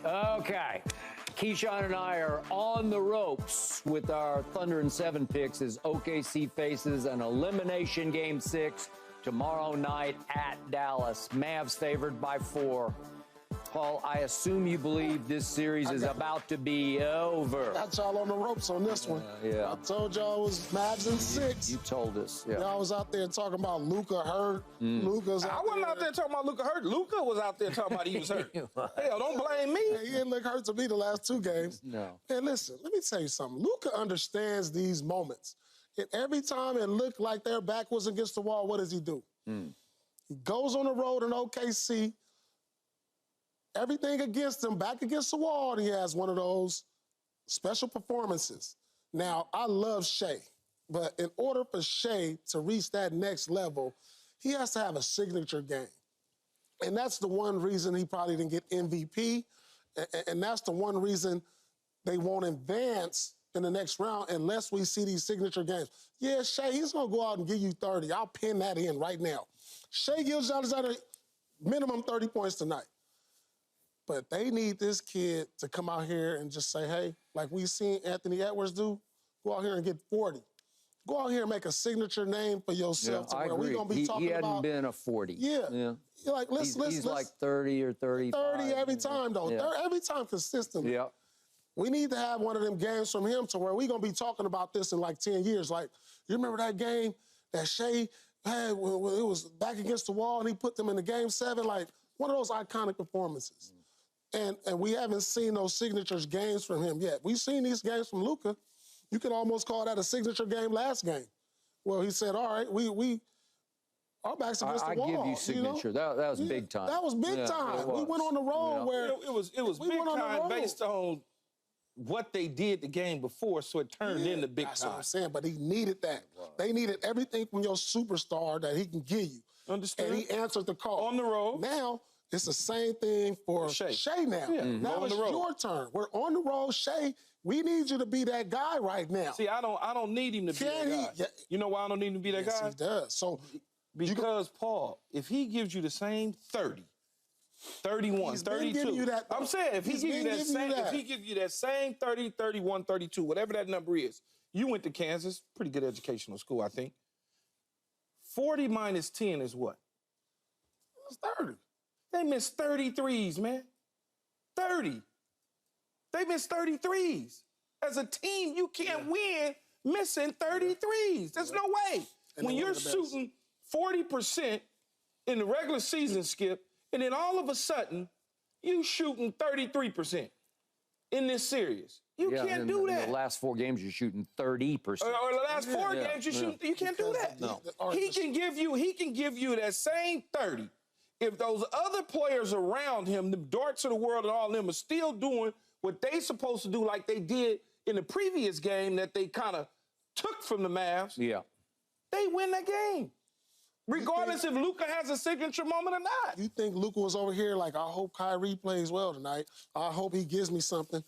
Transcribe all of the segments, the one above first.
Okay. Keyshawn and I are on the ropes with our Thunder and 7 picks as OKC faces an elimination game 6 tomorrow night at Dallas. Mavs favored by 4. Paul, I assume you believe this series is about to be over. Got y'all on the ropes on this one. Yeah. I told y'all it was Mavs in 6. You told us. Yeah. Y'all was out there talking about Luka hurt. Luka's I wasn't out there talking about Luka hurt. Luka was out there talking about he was hurt. Hell, don't blame me. He didn't look hurt to me the last 2 games. No. And listen, let me tell you something. Luka understands these moments. And every time it looked like their back was against the wall, what does he do? He goes on the road in OKC. Everything against him, back against the wall, and he has one of those special performances. Now, I love Shai, but in order for Shai to reach that next level, he has to have a signature game. And that's the one reason he probably didn't get MVP, and that's the one reason they won't advance in the next round unless we see these signature games. Yeah, Shai, he's going to go out and give you 30. I'll pin that in right now. Shai Gilgeous-Alexander, minimum 30 points tonight. But they need this kid to come out here and just say, hey, like we've seen Anthony Edwards do, go out here and get 40. Go out here and make a signature name for yourself. Yeah, I agree. We're gonna be talking he hadn't about, been a 40. Yeah. You're like, he's like 30 or 35. 30 every time, though. Yeah. Every time consistently. Yeah. We need to have one of them games from him to where we're going to be talking about this in like 10 years. Like, you remember that game that Shai had when it was back against the wall and he put them in the game 7? Like, one of those iconic performances. And we haven't seen those signatures games from him yet. We've seen these games from Luka. You could almost call that a signature game last game. Well, he said, all right, our backs against the wall. I give you signature. You know? That was big time. That was big time. We went on the road where... It was big time based on what they did the game before, so it turned into big time. That's what I'm saying, but he needed that. They needed everything from your superstar that he can give you. Understand? And he answered the call. On the road. Now... it's the same thing for Shai now. Yeah. Now it's your turn. We're on the road. Shai, we need you to be that guy right now. See, I don't need him to be that guy. Yeah. You know why I don't need him to be that guy? He does. So because, Paul, if he gives you the same 30, 31, 32. I'm saying if he gives you that same 30, 31, 32, whatever that number is, you went to Kansas, pretty good educational school, I think. 40 minus 10 is what? It's 30. They missed 33s, man. 30. They missed 33s. As a team, you can't win missing 33s. There's no way. And when you're shooting 40% in the regular season, Skip, and then all of a sudden, you shooting 33% in this series. You can't do that. In the last 4 games, you're shooting 30%. Or the last 4 games, you're shooting. You can't do that. No. He can give you that same 30. If those other players around him, the darts of the world and all of them, are still doing what they supposed to do like they did in the previous game that they kind of took from the Mavs, they win that game. Regardless if Luka has a signature moment or not. You think Luka was over here like, I hope Kyrie plays well tonight. I hope he gives me something.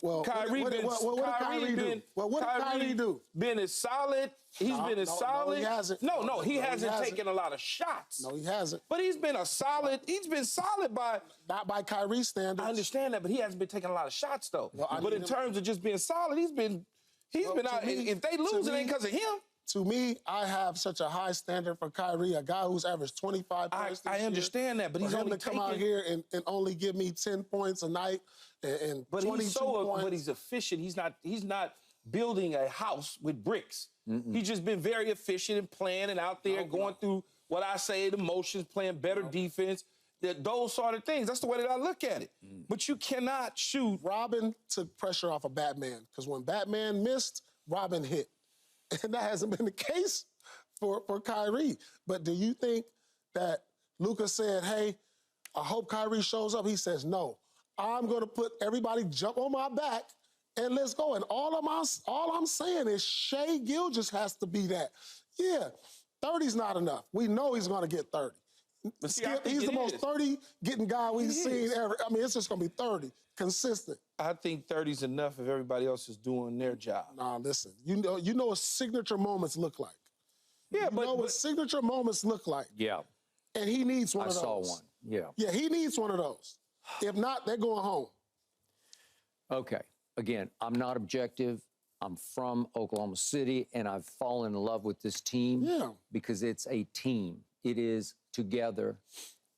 Well, Kyrie what did Kyrie do? Well, what did Kyrie do? Been as solid. He's been as solid. No, he hasn't. No, he hasn't taken a lot of shots. No, he hasn't. But he's been solid by... not by Kyrie standards. I understand that, but he hasn't been taking a lot of shots, though. Well, but in terms of just being solid, he's been out. If they lose, it ain't because of him. To me, I have such a high standard for Kyrie, a guy who's averaged 25 points this I understand that, but he's only to come out here and only give me 10 points a night and 22 points. But he's efficient. He's not building a house with bricks. He's just been very efficient in playing and out there going through what I say, the motions, playing better defense, those sort of things. That's the way that I look at it. But you cannot shoot. Robin took pressure off of Batman because when Batman missed, Robin hit. And that hasn't been the case for Kyrie. But do you think that Luka said, hey, I hope Kyrie shows up? He says, no, I'm going to put everybody jump on my back and let's go. And all I'm saying is Shai Gilgeous has to be that. Yeah, 30's not enough. We know he's going to get 30. But see, he's the most 30-getting guy we've seen ever. I mean, it's just going to be 30, consistent. I think 30's enough if everybody else is doing their job. Nah, listen. You know what signature moments look like. Yeah, you know what signature moments look like. Yeah. And he needs one of those. I saw one. Yeah. Yeah, he needs one of those. If not, they're going home. Okay. Again, I'm not objective. I'm from Oklahoma City, and I've fallen in love with this team because it's a team. It is together,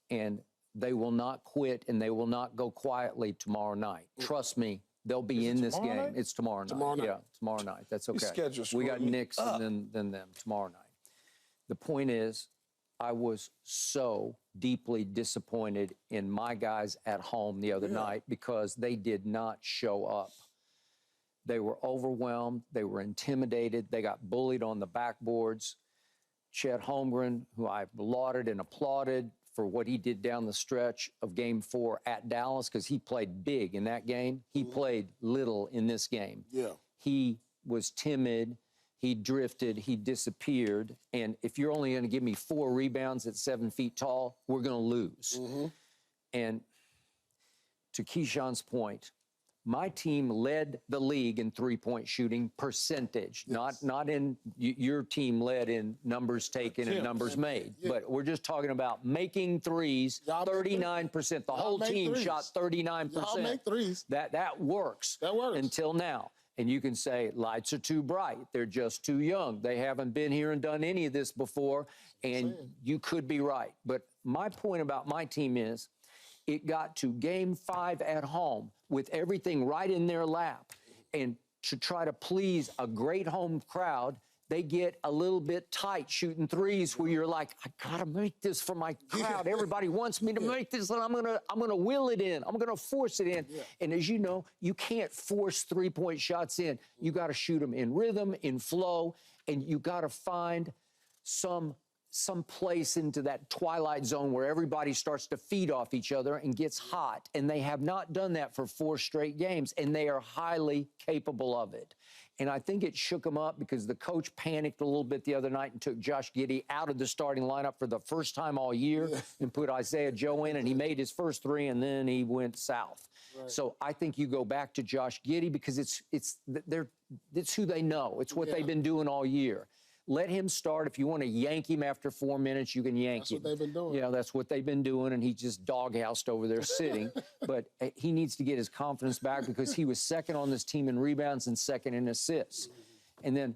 and they will not quit, and they will not go quietly tomorrow night. Trust me, they'll be in this game. Night? It's tomorrow night. Tomorrow night. Yeah, tomorrow night. That's okay. Schedule's We got screwing me Knicks and then them tomorrow night. The point is, I was so deeply disappointed in my guys at home the other night because they did not show up. They were overwhelmed. They were intimidated. They got bullied on the backboards. Chet Holmgren, who I lauded and applauded for what he did down the stretch of Game 4 at Dallas, because he played big in that game. He played little in this game. Yeah. He was timid. He drifted. He disappeared. And if you're only going to give me 4 rebounds at 7 feet tall, we're going to lose. And to Keyshawn's point, my team led the league in three-point shooting percentage, not in your team led in numbers taken and numbers made. But we're just talking about making threes, 39%. The whole team shot 39%. Y'all make threes. That works. That works. Until now. And you can say, lights are too bright. They're just too young. They haven't been here and done any of this before. And you could be right. But my point about my team is, it got to Game 5 at home with everything right in their lap. And to try to please a great home crowd, they get a little bit tight shooting threes where you're like, I gotta make this for my crowd. Everybody wants me to make this, and I'm gonna will it in. I'm gonna force it in. And as you know, you can't force three-point shots in. You gotta shoot them in rhythm, in flow, and you gotta find some place into that twilight zone where everybody starts to feed off each other and gets hot. And they have not done that for 4 straight games, and they are highly capable of it. And I think it shook them up because the coach panicked a little bit the other night and took Josh Giddey out of the starting lineup for the first time all year and put Isaiah Joe in, and he made his first 3, and then he went south. So I think you go back to Josh Giddey because it's who they know. It's what they've been doing all year. Let him start. If you want to yank him after 4 minutes, you can yank him. That's what they've been doing. Yeah, that's what they've been doing, and he just doghoused over there sitting. But he needs to get his confidence back because he was second on this team in rebounds and second in assists. And then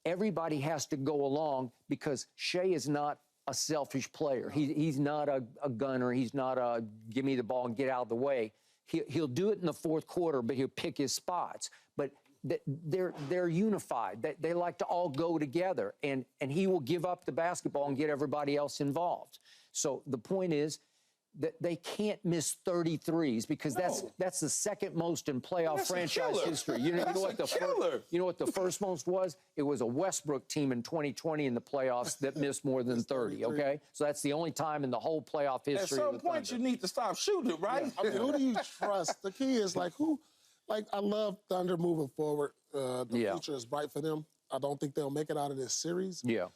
everybody has to go along because Shai is not a selfish player. He's not a gunner. He's not a give me the ball and get out of the way. He'll do it in the fourth quarter, but he'll pick his spots. But they're unified. They like to all go together, and he will give up the basketball and get everybody else involved. So the point is that they can't miss 33s because that's the second most in playoff franchise history. You know what the first most was? It was a Westbrook team in 2020 in the playoffs that missed more than 30. Okay, so that's the only time in the whole playoff history. At some point, you need to stop shooting, right? I mean, who do you trust? The key is who. I love Thunder moving forward. The future is bright for them. I don't think they'll make it out of this series. Yeah.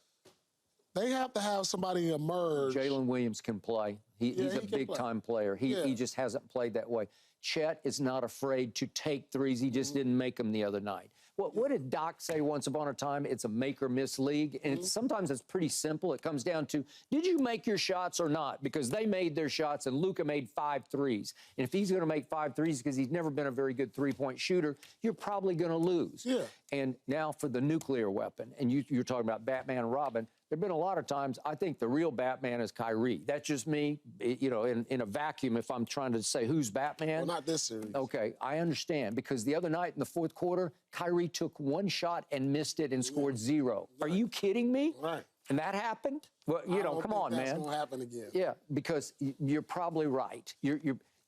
They have to have somebody emerge. Jalen Williams can play. He's a big-time player. He just hasn't played that way. Chet is not afraid to take threes. He just didn't make them the other night. What did Doc say once upon a time? It's a make-or-miss league, and sometimes it's pretty simple. It comes down to, did you make your shots or not? Because they made their shots, and Luka made 5 threes. And if he's going to make 5 threes because he's never been a very good three-point shooter, you're probably going to lose. Yeah. And now for the nuclear weapon, and you're talking about Batman and Robin, there have been a lot of times I think the real Batman is Kyrie. That's just me. In a vacuum, if I'm trying to say who's Batman. Well, not this series. Okay, I understand. Because the other night in the fourth quarter, Kyrie took 1 shot and missed it and scored 0. Are you kidding me? Right. And that happened? Well, come on, man. That's going to happen again. Yeah, because you're probably right.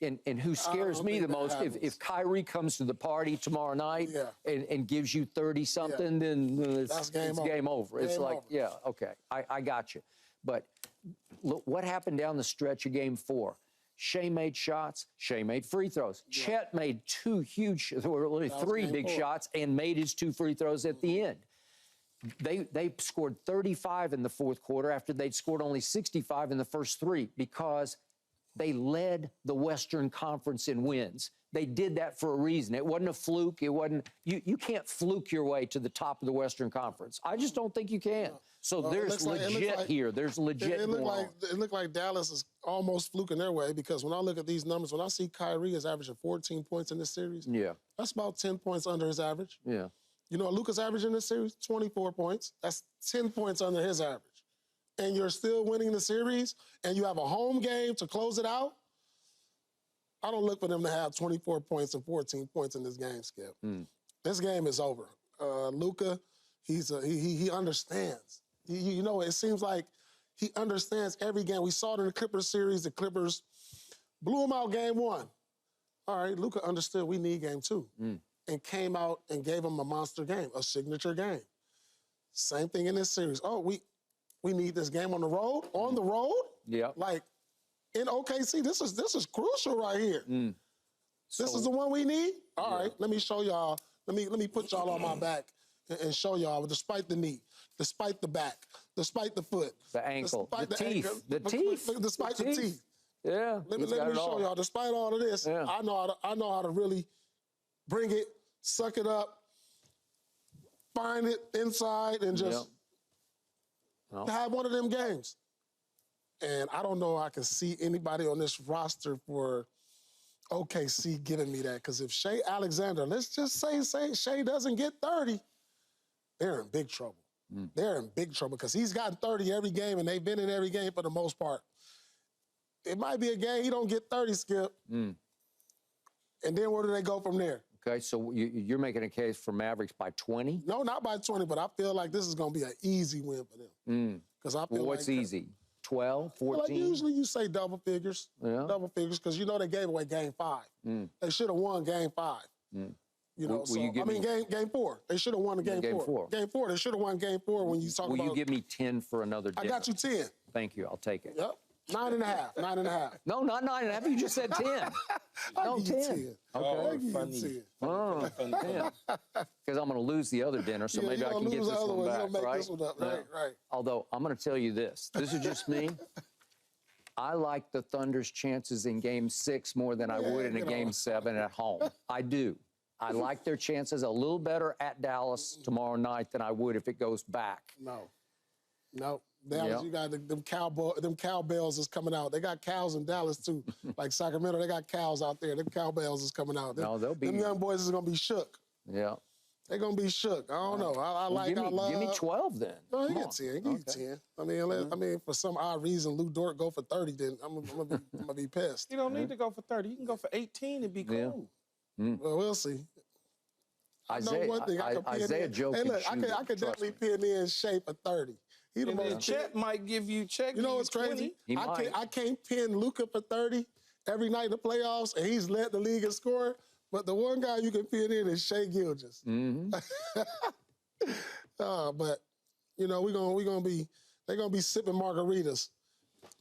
And who scares me the most, if Kyrie comes to the party tomorrow night and gives you 30-something, then it's game over. It's like, okay, I got you. But look, what happened down the stretch of Game 4? Shai made shots. Shai made free throws. Chet made 2 huge, really 3 big shots and made his 2 free throws at the end. They scored 35 in the fourth quarter after they'd scored only 65 in the first 3 because They led the Western Conference in wins. They did that for a reason. It wasn't a fluke. It wasn't, you can't fluke your way to the top of the Western Conference. I just don't think you can. So there's legit here. There's legit It looked like Dallas is almost fluking their way, because when I look at these numbers, when I see Kyrie is averaging 14 points in this series, that's about 10 points under his average. Yeah. You know what Luka's average in this series? 24 points. That's 10 points under his average. And you're still winning the series, and you have a home game to close it out. I don't look for them to have 24 points and 14 points in this game, Skip. This game is over. Luka, he understands. You know, it seems like he understands every game. We saw it in the Clippers series. The Clippers blew him out game 1. All right, Luka understood we need game 2 and came out and gave him a monster game, a signature game. Same thing in this series. Oh, we need this game on the road. On the road? Yeah. Like, in OKC, this is crucial right here. This is the one we need? All right, let me show y'all. Let me put y'all on my back and show y'all, despite the knee, despite the back, despite the foot. The ankle, the teeth, ankle, the teeth. Despite the teeth. Yeah. Let me show y'all, despite all of this, I know how to really bring it, suck it up, find it inside, and just have one of them games. And I don't know I can see anybody on this roster for OKC giving me that. Because if Shai Alexander, let's just say Shai doesn't get 30, they're in big trouble. They're in big trouble because he's gotten 30 every game, and they've been in every game for the most part. It might be a game he don't get 30, Skip. And then where do they go from there? Okay, so you're making a case for Mavericks by 20? No, not by 20, but I feel like this is going to be an easy win for them. Because I feel what's like, easy? 12, 14? Like usually you say double figures. Double figures, because you know they gave away game 5. They should have won game 5. You know, game 4. They should have won the game 4. Game 4. They should have won game 4 when you talk about... Will you give me 10 for another dinner? I got you 10. Thank you. I'll take it. Yep. 9.5. 9.5. No, not 9.5. You just said 10. No, 10. Okay. Funny. 10. Because I'm going to lose the other dinner, so maybe I can get this one back, right? This one up. Right. Although, I'm going to tell you this. This is just me. I like the Thunder's chances in Game 6 more than I would in a Game 7 at home. I do. I like their chances a little better at Dallas tomorrow night than I would if it goes back. No. Dallas, you got them cowbells is coming out. They got cows in Dallas, too. Like Sacramento, they got cows out there. Them cowbells is coming out. Them young boys is going to be shook. Yeah. They're going to be shook. I don't know. I love... Give me 12, then. No, you get 10. Give you 10. I mean, for some odd reason, Lou Dort go for 30, then I'm going to be pissed. You don't need to go for 30. You can go for 18 and be cool. Well, we'll see. Isaiah Joe Hey, look, I could definitely pin in Shai for 30. He the most. Chet might give you check. You know what's crazy? I can't pin Luka for 30 every night in the playoffs, and he's led the league in scoring. But the one guy you can pin in is Shai Gilgeous. But you know they're gonna be sipping margaritas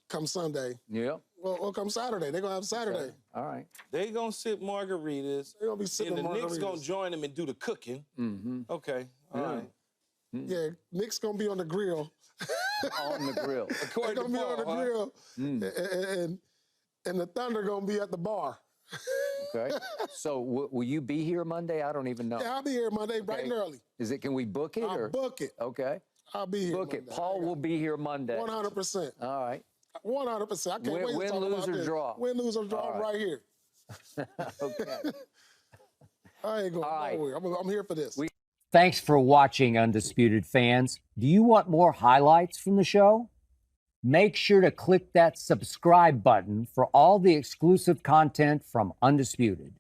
come Sunday. Yeah. Well, come Saturday. They're gonna have Saturday. Okay. All right. They gonna sip margaritas. They're gonna be sipping and the margaritas. Knicks gonna join them and do the cooking. Okay. All right. Yeah, Knicks gonna be on the grill. On the grill. They're gonna be on the grill, and the Thunder gonna be at the bar. Okay. So will you be here Monday? I don't even know. Yeah, I'll be here Monday bright and early. Can we book it? I'll book it. Okay. I'll be here. Book it. Paul will be here Monday. 100%. All right. 100%. I can't wait to win, talk lose, about or this. draw. Win, lose, or draw right here. Okay. I ain't going nowhere. I'm here for this. Thanks for watching, Undisputed fans. Do you want more highlights from the show? Make sure to click that subscribe button for all the exclusive content from Undisputed.